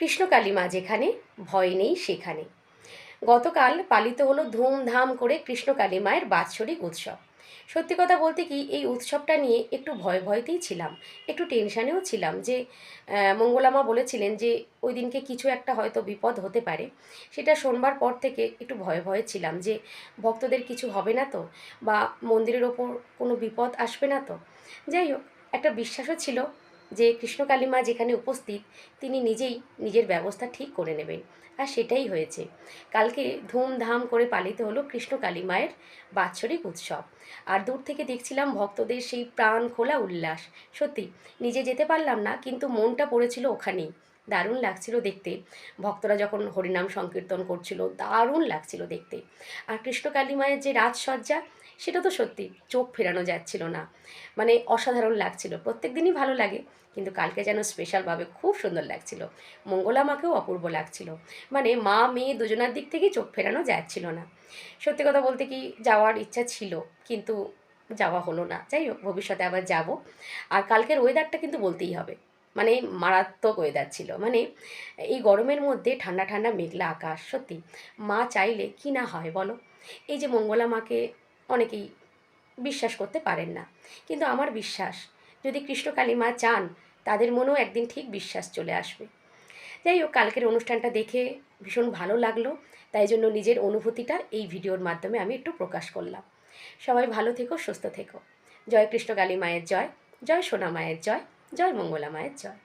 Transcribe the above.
কৃষ্ণকালী মা যেখানে, ভয় নেই সেখানে। গতকাল পালিত হলো ধুমধাম করে কৃষ্ণকালী মায়ের বাৎসরিক উৎসব। সত্যি কথা বলতে কি, এই উৎসবটা নিয়ে একটু ভয়তেই ছিলাম, একটু টেনশানেও ছিলাম যে মঙ্গলা মা বলেছিলেন যে ওই দিনকে কিছু একটা হয়তো বিপদ হতে পারে। সেটা শোনবার পর থেকে একটু ভয়ে ছিলাম যে ভক্তদের কিছু হবে না তো, বা মন্দিরের ওপর কোনো বিপদ আসবে না তো। যাই হোক, একটা বিশ্বাসও ছিল যে কৃষ্ণকালী মা যেখানে উপস্থিত, তিনি নিজেই নিজের ব্যবস্থা ঠিক করে নেবেন। আর সেটাই হয়েছে। কালকে ধুমধাম করে পালিত হলো কৃষ্ণকালী মায়ের বাৎসরিক উৎসব। আর দূর থেকে দেখছিলাম ভক্তদের সেই প্রাণ খোলা উল্লাস। সত্যি নিজে যেতে পারলাম না, কিন্তু মনটা পড়েছিল ওখানেই। দারুণ লাগছিল দেখতে। ভক্তরা যখন হরিনাম সংকীর্তন করছিল, দারুণ লাগছিল দেখতে। আর কৃষ্ণকালী মায়ের যে রাজসজ্জা, সেটা তো সত্যি চোখ ফেরানো যাচ্ছিল না। মানে অসাধারণ লাগছিল। প্রত্যেক দিনই ভালো লাগে, কিন্তু কালকে যেন স্পেশালভাবে খুব সুন্দর লাগছিল। মঙ্গলা মাকেও অপূর্ব লাগছিল। মানে মা মেয়ে দুজনার দিক থেকেই চোখ ফেরানো যাচ্ছিল না। সত্যি কথা বলতে কি, যাওয়ার ইচ্ছা ছিল, কিন্তু যাওয়া হলো না। যাই হোক, ভবিষ্যতে আবার যাব। আর কালকের ওয়েদারটা কিন্তু বলতেই হবে, মানে মারাত্মক ওয়েদার ছিল। মানে এই গরমের মধ্যে ঠান্ডা ঠান্ডা মেঘলা আকাশ। সত্যি মা চাইলে কি না হয় বলো। এই যে মঙ্গলা মাকে অনেকেই বিশ্বাস করতে পারেন না, কিন্তু আমার বিশ্বাস, যদি কৃষ্ণকালী মা চান, তাদের মনেও একদিন ঠিক বিশ্বাস চলে আসবে। যাই হোক, কালকের অনুষ্ঠানটা দেখে ভীষণ ভালো লাগলো। তাই জন্য নিজের অনুভূতিটা এই ভিডিওর মাধ্যমে আমি একটু প্রকাশ করলাম। সবাই ভালো থেকো, সুস্থ থেকো। জয় কৃষ্ণকালী মায়ের জয়, জয় সোনা মায়ের জয়, জয় মঙ্গলা মায়ের জয়।